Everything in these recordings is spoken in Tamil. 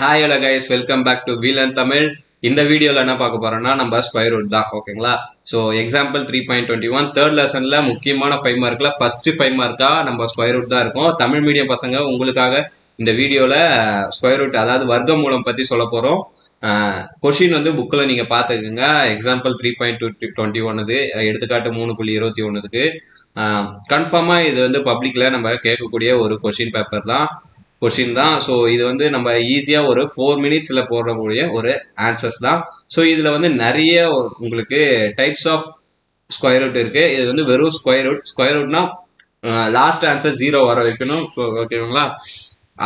Hi hello guys, welcome back to wheel and Tamil. இந்த வீடியோவில் என்ன பார்க்க போறோம்னா நம்ம ஸ்கொயர் ரூட் தான். ஓகேங்களா? ஸோ எக்ஸாம்பிள் 3.21 தேர்ட் லெசன்ல முக்கியமான 5 மார்க்ல ஃபர்ஸ்ட் 5 மார்க்கா நம்ம ஸ்கொயர் ரூட் தான் இருக்கும். தமிழ் மீடியம் பசங்க உங்களுக்காக இந்த வீடியோவில் ஸ்கொயர் ரூட் அதாவது வர்க்க மூலம் பற்றி சொல்ல போகிறோம். கொஷின் வந்து புக்கில் நீங்கள் பார்த்துக்குங்க. எக்ஸாம்பிள் 3.21 எடுத்துக்காட்டு 3.21க்கு கன்ஃபார்மாக இது வந்து பப்ளிக்கில் நம்ம கேட்கக்கூடிய ஒரு கொஷின் தான். ஸோ இது வந்து நம்ம ஈஸியாக ஒரு 4 மினிட்ஸில் போடக்கூடிய ஒரு ஆன்சர்ஸ் தான். ஸோ இதில் வந்து நிறைய உங்களுக்கு டைப்ஸ் ஆஃப் ஸ்கொயர் ரூட் இருக்குது. இது வந்து வெறும் ஸ்கொயர் ரூட்னா லாஸ்ட் ஆன்சர் 0 வர வைக்கணும். ஸோ ஓகேங்களா?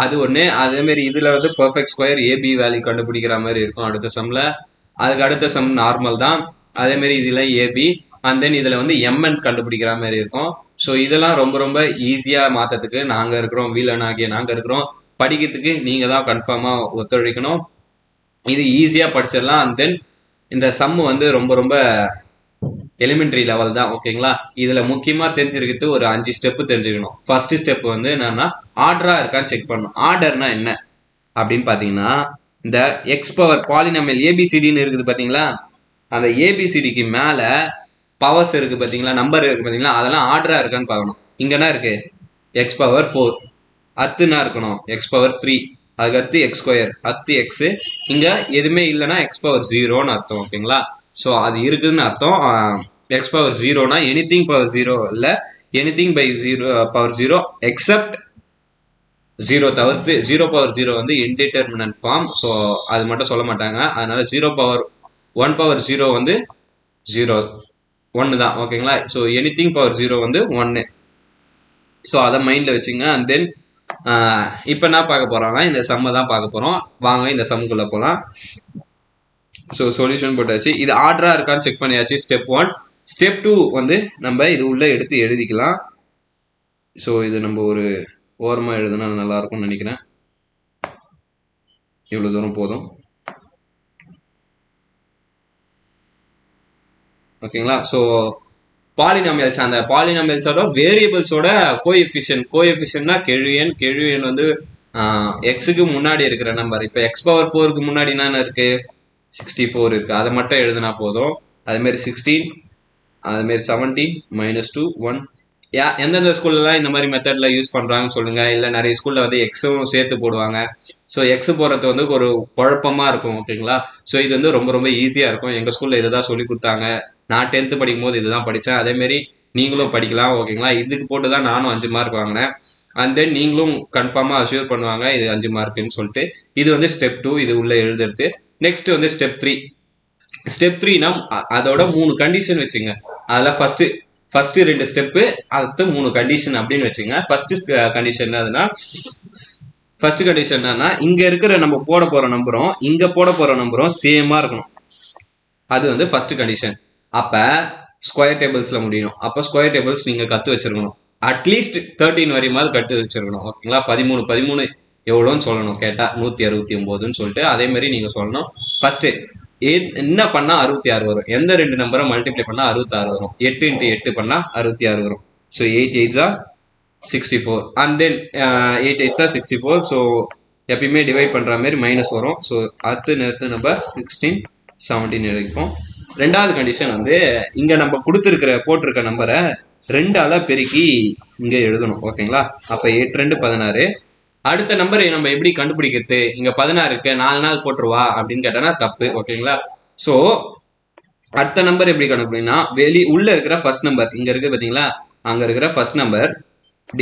அது ஒன்று. அதேமாரி இதில் வந்து பர்ஃபெக்ட் ஸ்கொயர் ஏபி வேல்யூ கண்டுபிடிக்கிற மாதிரி இருக்கும் அடுத்த சம்மில். அதுக்கு அடுத்த சம் நார்மல் தான். அதேமாரி இதில் ஏபி அண்ட் தென் இதில் வந்து எம்என் கண்டுபிடிக்கிற மாதிரி இருக்கும். ஸோ இதெல்லாம் ரொம்ப ரொம்ப ஈஸியாக மாற்றத்துக்கு நாங்கள் இருக்கிறோம். வீலன் ஆகிய நாங்கள் இருக்கிறோம். படிக்கிறதுக்கு நீங்கள் தான் கன்ஃபார்மாக ஒத்துழைக்கணும். இது ஈஸியாக படிச்சிடலாம். அண்ட் தென் இந்த சம்மு வந்து ரொம்ப ரொம்ப எலிமெண்ட்ரி லெவல் தான். ஓகேங்களா? இதில் முக்கியமாக தெரிஞ்சிருக்கிறது ஒரு 5 ஸ்டெப்பு தெரிஞ்சுக்கணும். ஃபர்ஸ்ட் ஸ்டெப் வந்து என்னன்னா ஆர்டராக இருக்கான்னு செக் பண்ணணும். ஆர்டர்னா என்ன அப்படின்னு பார்த்தீங்கன்னா, இந்த எக்ஸ் பவர் பாலினாமியல் ஏபிசிடின்னு இருக்குது பார்த்தீங்களா? அந்த ஏபிசிடிக்கு மேலே பவர்ஸ் இருக்குது பார்த்தீங்களா, நம்பர் இருக்குது பார்த்தீங்களா, அதெல்லாம் ஆர்டராக இருக்கான்னு பார்க்கணும். இங்கன்னா இருக்கு எக்ஸ் பவர் 4, அத்துனா இருக்கணும் எக்ஸ் பவர் 3, அதுக்கடுத்து எக்ஸ் ஸ்கொயர், அத்து எக்ஸு. இங்கே எதுவுமே இல்லைன்னா எக்ஸ் பவர் 0ன்னு அர்த்தம். ஓகேங்களா? ஸோ அது இருக்குதுன்னு அர்த்தம். எக்ஸ் பவர் 0னா எனிதிங் பவர் 0 இல்லை, எனிதிங் பை 0 பவர் 0 எக்ஸப்ட் 0 தவிர்த்து. 0 பவர் 0 வந்து இன்டிடெர்மினன்ட் ஃபார்ம். ஸோ அது மட்டும் சொல்ல மாட்டாங்க. அதனால 0 பவர் 1 பவர் 0 வந்து 0 1 தான். ஓகேங்களா? ஸோ எனிதிங் பவர் 0 வந்து 1. ஸோ அதை மைண்டில் வச்சுங்க. அண்ட் தென் இப்போ என்ன பார்க்க போகிறோம்னா இந்த சம்மை தான் பார்க்க போகிறோம். வாங்க இந்த சம்முக்குள்ளே போகலாம். ஸோ சொல்யூஷன் போட்டாச்சு. இது ஆர்டராக இருக்கான்னு செக் பண்ணியாச்சு. ஸ்டெப் 1. ஸ்டெப் 2 வந்து நம்ம இது உள்ளே எடுத்து எழுதிக்கலாம். ஸோ இது நம்ம ஒரு ஓரமாக எழுதுனா நல்லாயிருக்கும்னு நினைக்கிறேன். இவ்வளோ தூரம் போதும். ஓகேங்களா? ஸோ பாலினாமியல்ஸ், அந்த பாலினாமியல்ஸோட வேரியபிள்ஸோட கோஎஃபிஷியன்ட்னா கெழுவியன் வந்து எக்ஸுக்கு முன்னாடி இருக்கிற நம்பர். இப்போ எக்ஸ் பவர் 4க்கு முன்னாடி என்ன இருக்கு? 64 இருக்கு. அதை மட்டும் எழுதுனா போதும். அதுமாரி 16, அதுமாரி 17, -2, 1. எந்தெந்த ஸ்கூல்லலாம் இந்த மாதிரி மெத்தடில் யூஸ் பண்ணுறாங்கன்னு சொல்லுங்க. இல்லை நிறைய ஸ்கூலில் வந்து எக்ஸும் சேர்த்து போடுவாங்க. ஸோ எக்ஸு போடுறது வந்து ஒரு குழப்பமாக இருக்கும். ஓகேங்களா? ஸோ இது வந்து ரொம்ப ரொம்ப ஈஸியாக இருக்கும். எங்கள் ஸ்கூலில் இதை தான் சொல்லி கொடுத்தாங்க. நான் 10th படிக்கும் போது இதுதான் படித்தேன். அதேமாரி நீங்களும் படிக்கலாம். ஓகேங்களா? இதுக்கு போட்டு தான் நானும் 5 மார்க் வாங்கினேன். அண்ட் தென் நீங்களும் கன்ஃபார்மாக அஷ்யூர் பண்ணுவாங்க இது 5 மார்க்குன்னு சொல்லிட்டு. இது வந்து ஸ்டெப் 2, இது உள்ளே எழுதுறது. நெக்ஸ்ட் வந்து ஸ்டெப் 3. ஸ்டெப் 3னா அதோட 3 கண்டிஷன் வச்சுங்க. அதில் ஃபர்ஸ்ட் 2 ஸ்டெப்பு, அடுத்து 3 கண்டிஷன் அப்படின்னு வச்சுங்க. ஃபர்ஸ்ட் கண்டிஷன் என்னதுன்னா, ஃபர்ஸ்ட் கண்டிஷன் என்னன்னா, இங்க இருக்கிற நம்ம போட போற நம்பரும் இங்க போட போற நம்பரும் சேமா இருக்கணும். அது வந்து ஃபர்ஸ்ட் கண்டிஷன். அப்ப ஸ்கொயர் டேபிள்ஸ்ல முடியும். அப்ப ஸ்கொயர் டேபிள்ஸ் நீங்க கத்து வச்சிருக்கணும். அட்லீஸ்ட் 13 வரையுமாவது கட்டு வச்சிருக்கணும். ஓகேங்களா? 13 எவ்வளோன்னு சொல்லணும். கேட்டா 169ன்னு சொல்லிட்டு அதே மாதிரி நீங்க சொல்லணும். ஃபர்ஸ்ட் என்ன பண்ணா 66 வரும்? எந்த 2 நம்பரை மல்டிப்ளை பண்ணா 66 வரும்? 8 × 8 பண்ணா 66 வரும். So 8 8s are 64. And then 8 8s are 64. So எப்பயுமே டிவைட் பண்ற மாதிரி மைனஸ் வரும். ஸோ அடுத்து நம்பர் 16 17 எழுதிப்போம். ரெண்டாவது கண்டிஷன் வந்து இங்க நம்ம போட்டிருக்க நம்பரை 2ஆல பெருக்கி இங்க எழுதணும். ஓகேங்களா? அப்ப 8 2 16. அடுத்த நம்பரை நம்ம எப்படி கண்டுபிடிக்கிறது? இங்க 16 இருக்கு, 4 நாள் போட்டுருவா அப்படின்னு கேட்டனா தப்பு. ஓகேங்களா? ஸோ அடுத்த நம்பர் எப்படி கண்டுபிடினா, உள்ள இருக்கிற ஃபர்ஸ்ட் நம்பர் இங்க இருக்கு பாத்தீங்களா, அங்க இருக்கிற ஃபர்ஸ்ட் நம்பர்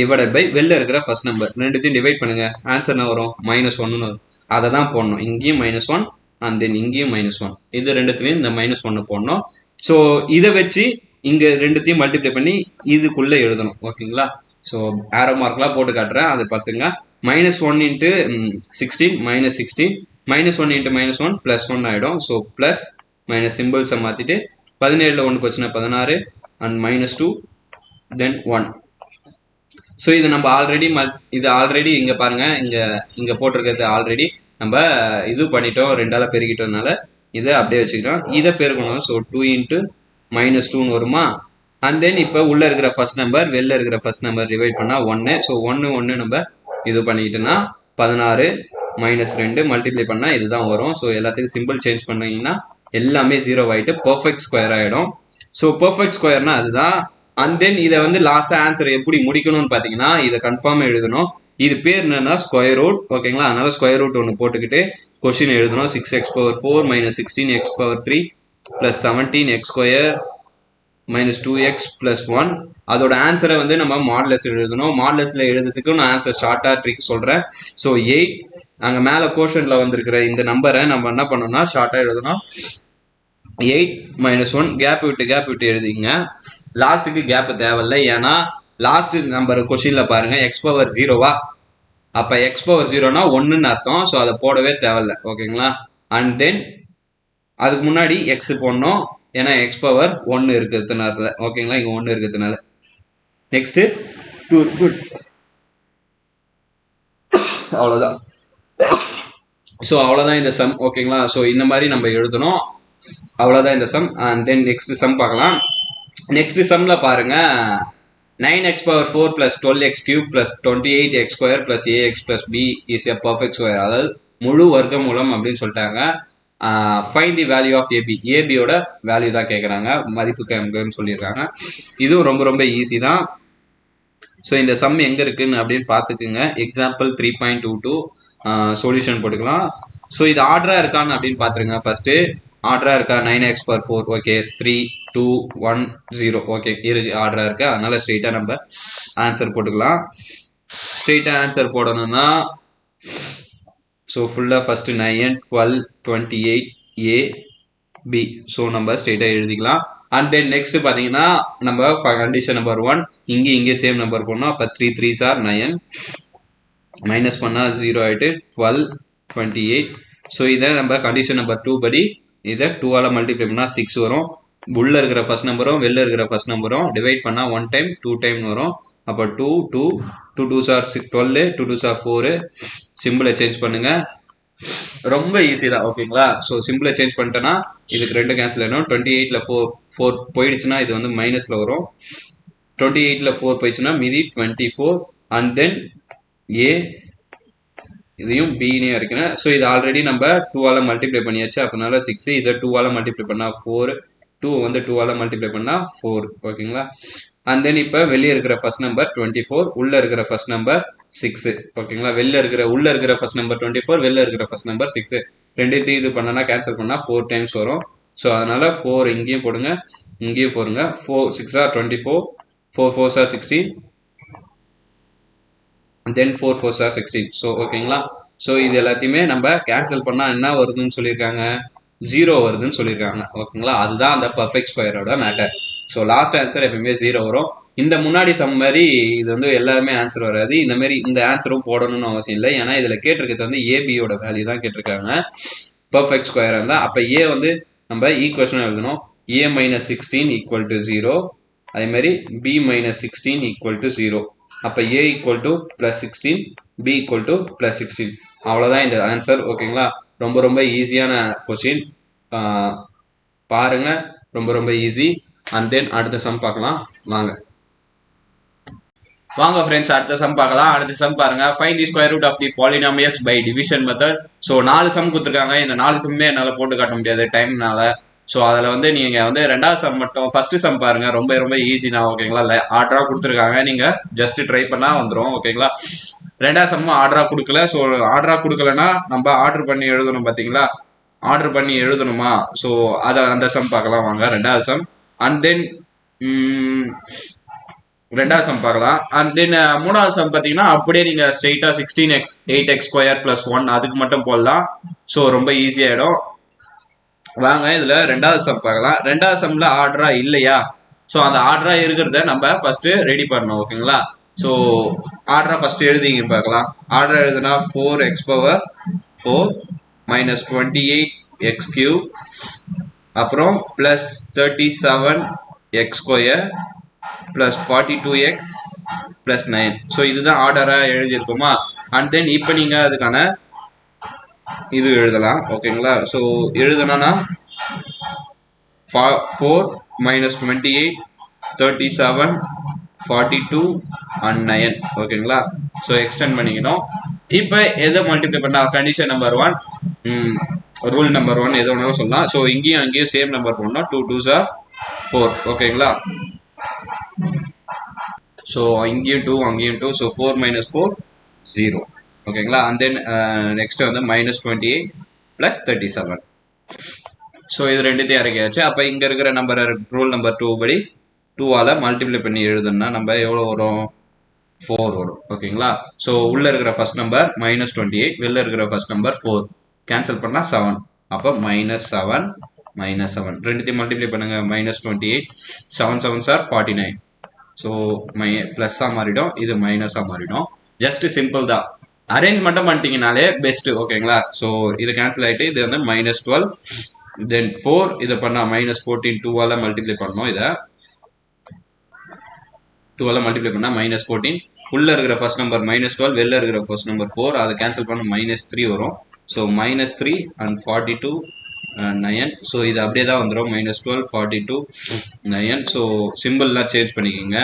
டிவைடட் பை வெளில இருக்கிற ஃபர்ஸ்ட் நம்பர், ரெண்டுத்தையும் டிவைட் பண்ணுங்க. ஆன்சர் என்ன வரும்? -1ன்னு வரும். அதை தான் போடணும். இங்கேயும் -1 அண்ட் தென் இங்கேயும் -1. இது ரெண்டுத்துலையும் இந்த -1 போடணும். ஸோ இதை வச்சு இங்க ரெண்டுத்தையும் மல்டிப்ளை பண்ணி இதுக்குள்ள எழுதணும். ஓகேங்களா? ஸோ ஆரோ மார்க்லாம் போட்டு காட்டுறேன், அதை பார்த்துங்க. -1 × 16 -16, -1 × -1 +1 ஆகிடும். ஸோ ப்ளஸ் மைனஸ் சிம்பிள்ஸை மாற்றிட்டு 17ல் 1 போச்சுன்னா 16 அண்ட் -2 தென் 1. ஸோ இது நம்ம ஆல்ரெடி இங்கே பாருங்க, இங்கே போட்டிருக்கிறது ஆல்ரெடி நம்ம இது பண்ணிட்டோம். 2ஆல பெருக்கிட்டோம்னால இதை அப்படியே வச்சுக்கிட்டோம். இதை பெருக்கணும். ஸோ 2 × -2ன்னு வருமா? அண்ட் தென் இப்போ உள்ள இருக்கிற ஃபர்ஸ்ட் நம்பர் வெளில இருக்கிற ஃபர்ஸ்ட் நம்பர் டிவைட் பண்ணா 1. ஸோ 1 1 நம்ம இது பண்ணிக்கிட்டோம்னா 16 -2 மல்டிப்ளை பண்ணால் இதுதான் வரும். ஸோ எல்லாத்துக்கும் சிம்பிள் சேஞ்ச் பண்ணீங்கன்னா எல்லாமே 0 ஆகிட்டு பர்ஃபெக்ட் ஸ்கொயர் ஆகிடும். ஸோ பர்ஃபெக்ட் ஸ்கொயர்னா அதுதான். அண்ட் தென் இதை வந்து லாஸ்ட்டாக ஆன்சர் எப்படி முடிக்கணும்னு பார்த்தீங்கன்னா இதை கன்ஃபார்ம் எழுதணும். இது பேர் என்னன்னா ஸ்கொயர் ரூட். ஓகேங்களா, அதனால ஸ்கொயர் ரூட் ஒன்று போட்டுக்கிட்டு கொஸ்டின் எழுதணும். 6x⁴ - 16x⁴ + 17x² - 2x + 1. அதோட ஆன்சரை வந்து நம்ம மாடுலஸ் எழுதணும். மாடுலஸில் எழுதுறதுக்கு நான் ஆன்சர் ஷார்ட்டாக ட்ரிக் சொல்கிறேன். ஸோ 8 அங்கே மேலே கோஷனில் வந்திருக்கிற இந்த நம்பரை நம்ம என்ன பண்ணோம்னா ஷார்ட்டாக எழுதணும். 8 - 1 கேப் விட்டு எழுதிங்க. லாஸ்ட்டுக்கு கேப் தேவையில்லை, ஏன்னா லாஸ்ட் நம்பர் கொஸ்டினில் பாருங்கள் x⁴ அப்போ x⁴ 1ன்னு அர்த்தம். ஸோ அதை போடவே தேவையில்லை. ஓகேங்களா, அண்ட் தென் அதுக்கு முன்னாடி எக்ஸ் போடணும், ஏன்னா x⁴ இருக்கிறதுனால. ஓகேங்களா, இங்கே 1 இருக்கிறதுனால. நெக்ஸ்ட்டு 2 அவ்வளோதான். ஸோ அவ்வளோதான் இந்த சம். ஓகேங்களா, ஸோ இந்த மாதிரி நம்ம எழுதணும். அவ்வளோதான் இந்த sum. And then next sum பார்க்கலாம். நெக்ஸ்ட் சம்ல பாருங்க 9x⁴ + 12x³ + 28x² + ax + b is a perfect square. அதாவது முழு வர்க்கமூலம் அப்படின்னு சொல்லிட்டாங்க. Find the value of A B. ஏபியோட வேல்யூ தான் கேட்குறாங்க, மதிப்பு கேம்கன்னு சொல்லியிருக்காங்க. இதுவும் ரொம்ப ரொம்ப ஈஸி தான். ஸோ இந்த சம் எங்கே இருக்குன்னு அப்படின்னு பார்த்துக்குங்க. எக்ஸாம்பிள் 3.22 சொல்யூஷன் போட்டுக்கலாம். ஸோ இது ஆர்டராக இருக்கான்னு அப்படின்னு பார்த்துருங்க. ஃபர்ஸ்ட்டு ஆர்டராக இருக்கா 9x⁴. ஓகே, 3 2 1 0. ஓகே, இருக்கு, ஆர்டராக இருக்கு. அதனால ஸ்ட்ரெயிட்டாக நம்ம ஆன்சர் போட்டுக்கலாம். ஸ்ட்ரெயிட்டாக ஆன்சர் போடணும்னா ஸோ ஃபுல்லாக ஃபஸ்ட்டு 9 12 28 a b. ஸோ நம்ம ஸ்ட்ரெயிட்டாக எழுதிக்கலாம். அண்ட் தென் நெக்ஸ்ட் பார்த்தீங்கன்னா நம்ம கண்டிஷன் நம்பர் 1 இங்கே சேம் நம்பர் போடணும். அப்போ 3 3s are 9 மைனஸ் பண்ணால் 0 ஆகிட்டு 12 28. ஸோ இதை நம்ம கண்டிஷன் நம்பர் 2 படி இதை 2ஆல் மல்டிப்ளை பண்ணால் 6 வரும். உள்ளே இருக்கிற ஃபர்ஸ்ட் நம்பரும் வெளில இருக்கிற ஃபர்ஸ்ட் நம்பரும் டிவைட் பண்ணால் 1 டைம் 2 டைம் வரும். அப்போ 2 2 2 2s are 12 2 2s are 4. சிம்பிளை சேஞ்ச் பண்ணுங்க, ரொம்ப ஈஸி தான். ஓகேங்களா, ஸோ சிம்பிளை சேஞ்ச் பண்ணிட்டேன்னா இதுக்கு 2 கேன்சல் ஆகிடும். 28ல் 4 போயிடுச்சுன்னா இது வந்து மைனஸில் வரும். 28ல் 4 போயிடுச்சுன்னா மீதி 24. அண்ட் தென் ஏ இதையும் பின்னே இருக்கிறேன். ஸோ இது ஆல்ரெடி நம்ம 2ஆல் மல்டிப்ளை பண்ணியாச்சு, அப்படினால 6. இதை 2ஆல் மல்டிப்ளை பண்ணால் 4. 2 வந்து 2ஆல் மல்டிப்ளை பண்ணால் 4. ஓகேங்களா, அண்ட் தென் இப்போ வெளியே இருக்கிற ஃபர்ஸ்ட் நம்பர் 24, உள்ளே இருக்கிற ஃபர்ஸ்ட் நம்பர் 6. ஓகேங்களா, உள்ளே இருக்கிற ஃபர்ஸ்ட் நம்பர் 24, வெளில இருக்கிற ஃபர்ஸ்ட் நம்பர் 6. ரெண்டுத்தையும் இது பண்ணனா கேன்சல் பண்ணால் 4 டைம்ஸ் வரும். ஸோ அதனால் 4 இங்கேயும் போடுங்க, இங்கேயும் 4ங்க. 4 6 are 24, 4 4s are 16, then 4 4s are 16. So ஓகேங்களா, ஸோ இது எல்லாத்தையுமே நம்ம கேன்சல் பண்ணால் என்ன வருதுன்னு சொல்லியிருக்காங்க, 0 வருதுன்னு சொல்லியிருக்காங்க. ஓகேங்களா, அதுதான் அந்த பர்ஃபெக்ட் ஸ்கொயரோட மேட்டர். ஸோ லாஸ்ட் ஆன்சர் எப்பவுமே 0 வரும். இந்த முன்னாடி சம் மாதிரி இது வந்து எல்லாருமே ஆன்சர் வராது. இந்த மாதிரி இந்த ஆன்சரும் போடணும்னு அவசியம் இல்லை, ஏன்னா இதில் கேட்டிருக்கிறது வந்து ஏபியோட வேல்யூ தான் கேட்டிருக்காங்க பர்ஃபெக்ட் ஸ்கொயராக இருந்தால். அப்போ ஏ வந்து நம்ம ஈக்குவேஷன் எழுதணும். a - 16 = 0. அதே மாதிரி b - 16 = 0. அப்போ a = +16, b = +16. அவ்வளோதான் இந்த ஆன்சர். ஓகேங்களா, ரொம்ப ரொம்ப ஈஸியான கொஸ்டின் பாருங்க, ரொம்ப ரொம்ப ஈஸி. அண்ட் தென் அடுத்த சம் பார்க்கலாம் வாங்க ஃப்ரெண்ட்ஸ். அடுத்த சம் பார்க்கலாம். அடுத்த சம் பாருங்க, find the square root of the polynomials by division method. So 4 sum கொடுத்துருக்காங்க. இந்த 4 சம்மே என்னால் போட்டு காட்ட முடியாது டைம்னால. ஸோ அதில் வந்து நீங்கள் வந்து 2வது சம் மட்டும், ஃபர்ஸ்ட் சம் பாருங்க, ரொம்ப ரொம்ப ஈஸி தான். ஓகேங்களா, ஆர்டராக கொடுத்துருக்காங்க, நீங்கள் ஜஸ்ட் ட்ரை பண்ணால் வந்துடும். ஓகேங்களா, 2வது சம்மும் ஆர்டராக கொடுக்கல. ஸோ ஆர்டராக கொடுக்கலன்னா நம்ம ஆர்டர் பண்ணி எழுதணும். பார்த்தீங்களா, ஆர்டர் பண்ணி எழுதணுமா? ஸோ அந்த சம் பார்க்கலாம் வாங்க. 2வது சம். அண்ட் தென் 2வது சம் பார்க்கலாம். அண்ட் தென் 3வது சம் பார்த்தீங்கன்னா அப்படியே நீங்கள் ஸ்ட்ரெயிட்டாக 16x 8x² + 1 அதுக்கு மட்டும் போடலாம். ஸோ ரொம்ப ஈஸியாகிடும். வாங்க இதில் 2வது சம் பார்க்கலாம். 2வது சம்மில் ஆர்டராக இல்லையா? ஸோ அந்த ஆர்டராக இருக்கிறத நம்ம ஃபஸ்ட்டு ரெடி பண்ணணும். ஓகேங்களா, ஸோ ஆர்டராக ஃபஸ்ட்டு எழுதிங்க பார்க்கலாம். ஆர்டர் எழுதுனா 4x⁴ - 28x³ அப்புறம் +37x² + 42x + 9. ஸோ இதுதான் ஆர்டராக எழுதியிருக்கோமா? அண்ட் தென் இப்போ நீங்கள் அதுக்கான இது எழுதலாம். ஓகேங்களா, ஸோ எழுதணும்னா 4 - 28 37 42 and 9 ஓகேங்களா. ஸோ எக்ஸ்டெண்ட் பண்ணிக்கணும். இப்போ எதை மல்டிப்ளை பண்ணா கண்டிஷன் நம்பர் 1 ரூல் நம்பர் 1 எது வேணாலும் சொல்லலாம். ஸோ இங்கேயும் அங்கேயும் சேம் நம்பர் போடணும். 2 2s are 4 ஓகேங்களா. ஸோ இங்கேயும் 2 அங்கேயும் 2. ஸோ 4 minus 4 0 ஓகேங்களா. அண்ட் தென் நெக்ஸ்ட் வந்து -28 + 37. ஸோ இது ரெண்டுத்தையும் இறக்கியாச்சு. அப்போ இங்கே இருக்கிற நம்பர் ரூல் நம்பர் 2 படி 2ஆல் மல்டிப்ளை பண்ணி எழுதணும்னா நம்ம எவ்வளோ வரும்? 4 வரும் ஓகேங்களா. ஸோ உள்ளே இருக்கிற ஃபர்ஸ்ட் நம்பர் -28, வெளில இருக்கிற ஃபர்ஸ்ட் நம்பர் 4 கேன்சல் பண்ணால் 7. அப்போ -7 -7 ரெண்டுத்தையும் மல்டிப்ளை பண்ணுங்க. -28 7 7s are 49. ஸோ ப்ளஸ்ஸாக மாறிடும், இது மைனஸாக மாறிடும். ஜஸ்ட் சிம்பிள் தான். அரேஞ்ச் மட்டும் பண்ணிட்டீங்கனாலே பெஸ்ட் ஓகேங்களா. ஸோ இது கேன்சல் ஆகிட்டு இது வந்து -12 தென் 4 இதை பண்ணால் -14 2ஆல் மல்டிப்ளை பண்ணணும். இதை 2ஆல் மல்டிப்ளை பண்ணால் -14 உள்ளே இருக்கிற ஃபர்ஸ்ட் நம்பர் -12 வெளில இருக்கிற ஃபர்ஸ்ட் நம்பர் 4 அதை கேன்சல் பண்ண -3 வரும். So -3 and 42 9. ஸோ இது அப்படியே தான் வந்துடும். -12 42 9. ஸோ சிம்பிள்லாம் சேஞ்ச் பண்ணிக்கோங்க.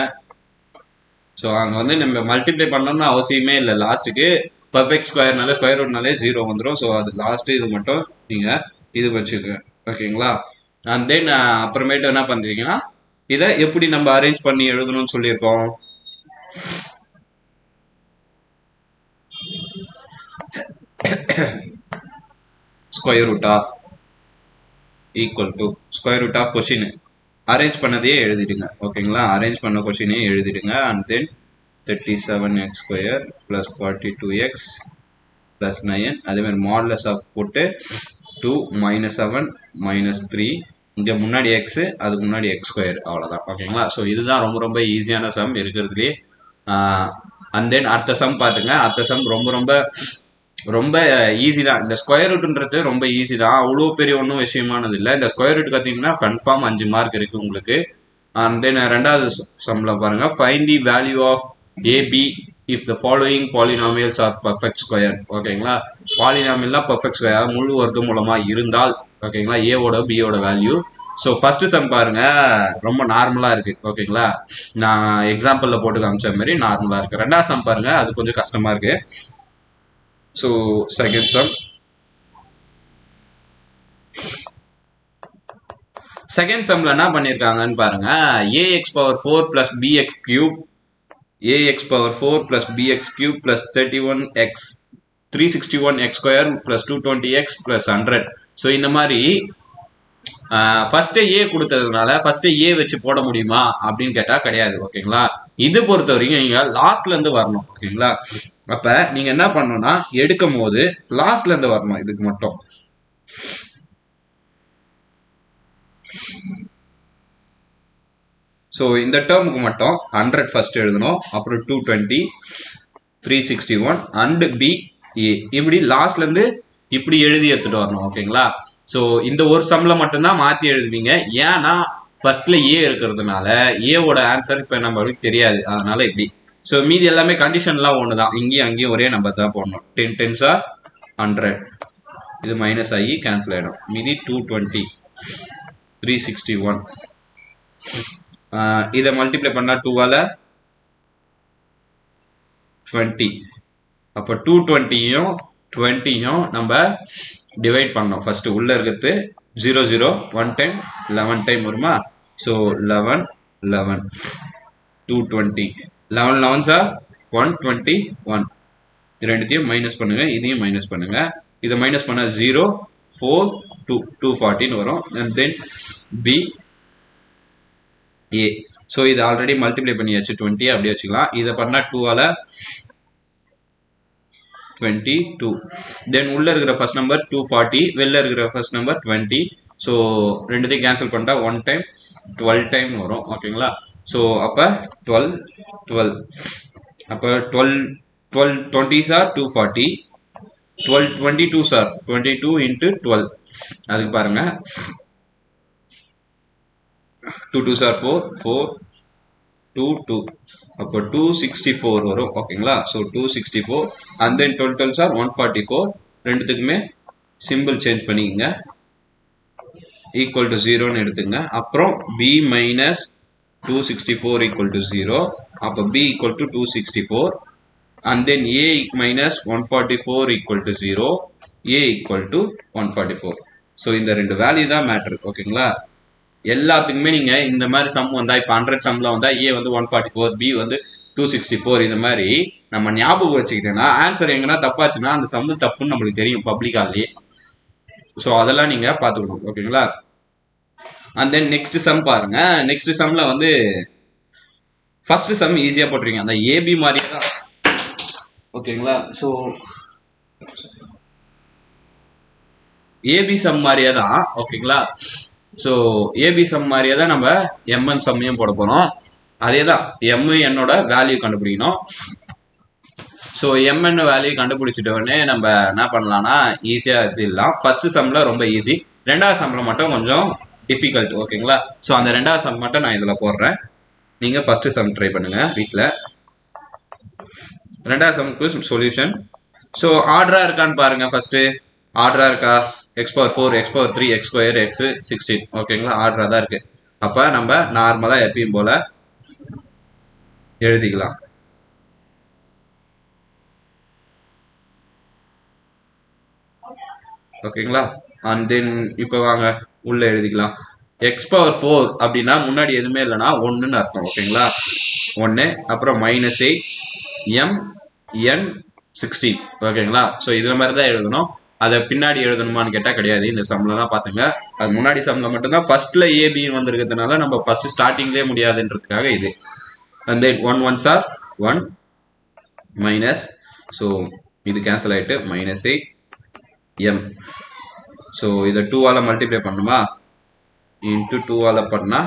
ஸோ அங்கே வந்து நம்ம மல்டிப்ளை பண்ணணும்னு அவசியமே இல்லை. லாஸ்ட்டுக்கு பர்ஃபெக்ட் ஸ்கொயர்னால ஸ்கொயர் ரூட்னாலே 0 வந்துடும். ஸோ அது லாஸ்ட்டு இது மட்டும் நீங்கள் இது வச்சுக்கோங்க ஓகேங்களா. அண்ட் தென் அப்புறமேட்டு என்ன பண்ணுறீங்கன்னா இதை எப்படி நம்ம அரேஞ்ச் பண்ணி எழுதணும்னு சொல்லியிருக்கோம். Square root of equal to square root of question arrange பண்ணதையே எழுதிடுங்க ஓகேங்களா. அரேஞ்ச் பண்ண கொஷினே எழுதிடுங்க. அண்ட் தென் 37x² + 42x + 9 அதேமாதிரி மாடுலஸ் ஆஃப் போட்டு 2 -7 -3 இங்கே முன்னாடி எக்ஸு அதுக்கு முன்னாடி x². அவ்வளோதான் ஓகேங்களா. ஸோ இதுதான் ரொம்ப ரொம்ப ஈஸியான சம் இருக்கிறதுலே. அண்ட் தென் அடுத்த சம் பார்த்துங்க. அடுத்த சம் ரொம்ப ரொம்ப ரொம்ப ஈஸி தான். இந்த ஸ்கொயர் ரூட்ன்றது ரொம்ப ஈஸி தான், அவ்வளோ பெரிய ஒன்றும் விஷயமானது இல்லை. இந்த ஸ்கொயர் ரூட் பார்த்தீங்கன்னா கன்ஃபார்ம் 5 மார்க் இருக்குது உங்களுக்கு. அண்ட் தென் ரெண்டாவது சம்மில் பாருங்கள். Find the value of AB if the following polynomials are perfect square ஓகேங்களா. பாலினாமியல்லாம் பர்ஃபெக்ட் ஸ்கொயர் முழு வர்க்க மூலமாக இருந்தால் ஓகேங்களா ஏவோட பியோட வேல்யூ. ஸோ ஃபர்ஸ்ட் சம் பாருங்க ரொம்ப நார்மலாக இருக்கு ஓகேங்களா. நான் எக்ஸாம்பிளில் போட்டு காமிச்ச மாதிரி நார்மலாக இருக்கு. ரெண்டாவது சம் பாருங்க அது கொஞ்சம் கஷ்டமாக இருக்கு. So second sum. செகண்ட் சம்ல என்ன பண்ணியிருக்காங்கன்னு பாருங்க. ax⁴ + bx³ ax⁴ + bx³ + 31x 361x² + 220x + 100. So இந்த மாதிரி ஃபர்ஸ்ட் ஏ கொடுத்ததுனால ஃபர்ஸ்ட் ஏ வச்சு போட முடியுமா அப்படின்னு கேட்டா கிடையாது ஓகேங்களா. இது பொறுத்த வரைக்கும் நீங்க லாஸ்ட்ல இருந்து வரணும் ஓகேங்களா. அப்ப நீங்க என்ன பண்ணணும்னா எடுக்கும் போது லாஸ்ட்ல இருந்து வரணும். இதுக்கு மட்டும் ஸோ இந்த டேர்முக்கு மட்டும் 100 ஃபர்ஸ்ட் எழுதணும். அப்புறம் 220 361 அண்ட் பி ஏ இப்படி லாஸ்ட்ல இருந்து இப்படி எழுதி எடுத்துட்டு வரணும் ஓகேங்களா. ஸோ இந்த ஒரு சம்ல மட்டும்தான் மாற்றி எழுதுவீங்க. ஏன்னா ஃபர்ஸ்ட்ல ஏ இருக்கிறதுனால ஏவோட ஆன்சர் இப்போ நம்மளுக்கு தெரியாது, அதனால இப்படி. ஸோ மீதி எல்லாமே கண்டிஷன்லாம் ஒன்று தான். இங்கேயும் அங்கேயும் ஒரே நம்பர் தான் போடணும். 10 10s are 100. இது மைனஸ் ஆகி கேன்சல் ஆகிடும். மீதி 220 361 இதை மல்டிப்ளை பண்ணால் 2ஆல் 20. அப்போ 220யும் 20யும் நம்ம டிவைட் பண்ணோம். ஃபர்ஸ்ட் உள்ள இருக்கிறது 0 0 1 டைம் 11 டைம் வருமா. So 11 11 220 11 11s are 121. ரெண்டுத்தையும் மைனஸ் பண்ணுங்க, இதையும் மைனஸ் பண்ணுங்க. இதை மைனஸ் பண்ண 0 4 2 240 வரும். And then B A. So இது ஆல்ரெடி மல்டிப்ளை பண்ணியாச்சு 20 அப்படி வச்சுக்கலாம். இதை பண்ணால் 2ஆல் 22. தென் உள்ள இருக்கிற ஃபர்ஸ்ட் நம்பர் 240 வெளில இருக்கிற ஃபர்ஸ்ட் நம்பர் 20. ஸோ ரெண்டுத்தையும் கேன்சல் பண்ணிட்டா 1 டைம் 12 டைம் வரும் ஓகேங்களா. ஸோ அப்போ 12 12 அப்போ 12 12 20s are 240 12 22s are 22 into 12. அதுக்கு பாருங்க 2 2s are 4 4 2 2 அப்போ 264 வரும் ஓகேங்களா. So 264 and then 12 12s are 144. ரெண்டுத்துக்குமே சிம்பிள் சேஞ்ச் பண்ணிக்கங்க. ஈக்குவல் டு 0ன்னு எடுத்துங்க. அப்புறம் b மைனஸ் 264 equal to 0. அப்போ b equal to 264 and then a minus 144 equal to 0, a equal to 144. So இந்த ரெண்டு வேல்யூ தான் மேட்ரு. ஓகேங்களா, எல்லாத்துக்குமே நீங்க இந்த மாதிரி சம் வந்தா இப்போ 100 சம்ல வந்தா a வந்து 144, b வந்து 264 இந்த மாதிரி நம்ம ஞாபகம் வச்சுக்கிட்டேன்னா ஆன்சர் எங்கன்னா தப்பாச்சுன்னா அந்த சம் தப்புன்னு நம்மளுக்கு தெரியும் பப்ளிக்காலே. ஸோ அதெல்லாம் நீங்க பார்த்துக்கணும். ஓகேங்களா, அண்ட் தென் நெக்ஸ்ட் சம் பாருங்க. நெக்ஸ்ட் சம்ல வந்து ஃபர்ஸ்ட் சம் ஈஸியா போட்டுருங்க, அந்த ஏபி மாதிரியே தான். ஓகேங்களா, ஸோ ஏபி சம் மாதிரியே தான். ஓகேங்களா, ஸோ ஏபி சம் மாதிரியே தான் நம்ம எம்என் சம்மையும் போட போறோம். அதே தான் எம் என்னோட வேல்யூ கண்டுபிடிக்கணும். ஸோ எம்என் வேல்யூ கண்டுபிடிச்சிட்ட உடனே நம்ம என்ன பண்ணலாம்னா ஈஸியா எழுதிடலாம். ஃபர்ஸ்ட் சம்ல ரொம்ப ஈஸி, ரெண்டாவது சம்ல மட்டும் கொஞ்சம் டிஃபிகல்ட். ஓகேங்களா, ஸோ அந்த ரெண்டாவது சம் மட்டும் நான் இதில் போடுறேன். நீங்க ஃபர்ஸ்ட் சம் ட்ரை பண்ணுங்க வீட்டில். ரெண்டாவது சம்க்கு சொல்யூஷன். ஸோ ஆர்டரா இருக்கான்னு பாருங்க. ஃபர்ஸ்ட் ஆர்டரா இருக்கா? X power 4, X power 3, X square, X 16. ஓகேங்களா, ஆர்டரா தான் இருக்கு. அப்ப நம்ம நார்மலா எப்பயும் போல எழுதிக்கலாம். ஓகேங்களா, அண்ட் தென் இப்போ வாங்க உள்ள எழுதிக்கலாம். எக்ஸ் பவர் 4 அப்படின்னா முன்னாடி எதுவுமே இல்லைன்னா 1ன்னு அர்த்தம். ஓகேங்களா, 1, அப்புறம் -8 m n 16. ஓகேங்களா, ஸோ இது மாதிரி தான் எழுதணும். அதை பின்னாடி எழுதணுமான்னு கேட்டால் கிடையாது. இந்த சம்ல தான் பார்த்துங்க. அது முன்னாடி சம்ல மட்டும்தான் ஃபர்ஸ்ட்ல ஏபி வந்திருக்கிறதுனால நம்ம ஃபர்ஸ்ட் ஸ்டார்டிங்லேயே முடியாதுன்றதுக்காக இது. And then 1 1s are 1 minus, so இது கேன்சல் ஆகிட்டு -8 m. ஸோ இதை 2ஆல மல்டிப்ளை பண்ணுமா, இன்ட்டு 2ஆல பண்ணா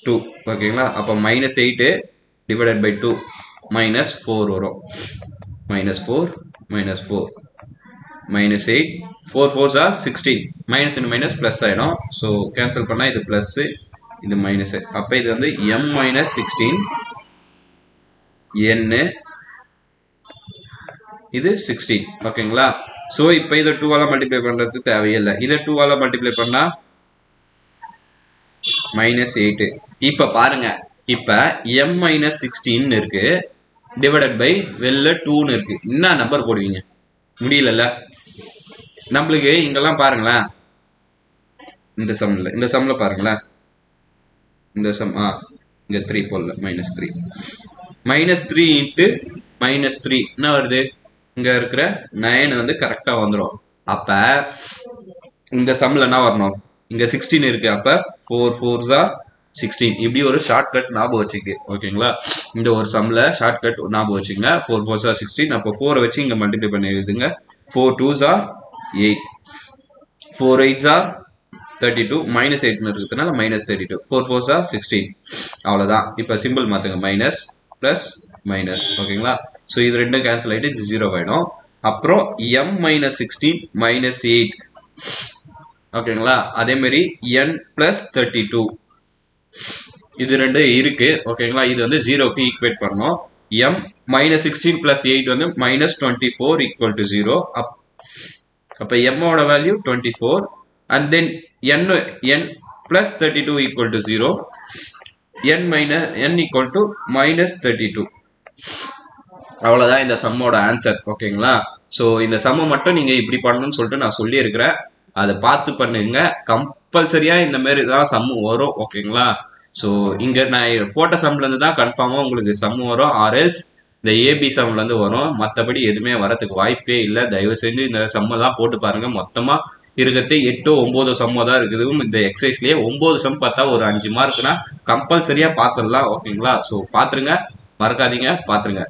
2. ஓகேங்களா, அப்போ -8 டிவைடட் பை 2 -4 வரும். -4 -4 -8 4 4s are 16. Minus in minus plus ஆயிடும். ஸோ கேன்சல் பண்ணா இது பிளஸ், இது மைனஸ். அப்போ இது வந்து m - 16 n, இது 16. ஓகேங்களா, ஸோ இப்போ இதை 2ஆல மல்டிப்ளை பண்றது தேவையில்லை. இதை 2ஆல மல்டிப்ளை பண்ணா -8. இப்போ பாருங்க, இப்போ m - 16 இருக்கு டிவைடட் பை வெளில 2ன்னு இருக்கு. என்ன நம்பர் போடுவீங்க? முடியல நம்மளுக்கு. இங்கெல்லாம் பாருங்களேன், இந்த சம்ல பாருங்களேன், இந்த சம் இங்க 3 போடல, -3 -3 இன்ட்டு -3 என்ன வருது? இங்க இருக்கிற 9 வந்து கரெக்டா வந்துடும். அப்ப இந்த சம்ல என்ன வரணும்? இங்க 16 இருக்கு. அப்ப 4 4s are 16. இப்படி ஒரு ஷார்ட் கட் ஞாபகம் வச்சுக்கு. ஓகேங்களா, இந்த ஒரு சம்ல ஷார்ட் கட் ஞாபகம் வச்சுங்க. 4 4s are 16. அப்போ 4 வச்சு இங்க மல்டிப்ளை பண்ணி எழுதுங்க. 4 2s are 8, 4 8s are 32, -8 இருக்கிறதுனால -32, 4 4s are 16. அவ்வளவுதான். இப்ப சிம்பிள் மாத்துங்க, மைனஸ் பிளஸ் மைனஸ். ஓகேங்களா, ஸோ இது ரெண்டும் கேன்சல் ஆகிட்டு இது 0 ஆயிடும். அப்புறம் m - 16 -8. ஓகேங்களா, அதே மாதிரி n + 32 இது ரெண்டு இருக்கு. ஓகேங்களா, இது வந்து 0க்கு ஈக்குவேட் பண்ணணும். m - 16 + 8 வந்து -24 = 0. அப்ப m ஓட value 24 and then n + 32 = 0, n = -32. அவ்வளவுதான் இந்த சம்மோட ஆன்சர். ஓகேங்களா, ஸோ இந்த சம்ம மட்டும் நீங்க இப்படி பண்ணணும்னு சொல்லிட்டு நான் சொல்லி இருக்கிறேன். அதை பார்த்து பண்ணுங்க. கம்பல்சரியா இந்த மாதிரி தான் சம்மு வரும். ஓகேங்களா, ஸோ இங்க நான் போட்ட சம்ல இருந்து தான் கன்ஃபார்மா உங்களுக்கு சம்மு வரும். ஆர்எல்ஸ் இந்த ஏபி சம்ல இருந்து வரும். மற்றபடி எதுவுமே வரதுக்கு வாய்ப்பே இல்லை. தயவு செஞ்சு இந்த சம்மெல்லாம் போட்டு பாருங்க. மொத்தமா இருக்கிறது 8 9 சம்மோ தான் இருக்குது. இந்த எக்ஸசைஸ்லயே 9 சம் பார்த்தா ஒரு 5 மார்க்னா கம்பல்சரியா பார்த்துடலாம். ஓகேங்களா, ஸோ பாத்துருங்க, மறக்காதீங்க, பாத்துருங்க.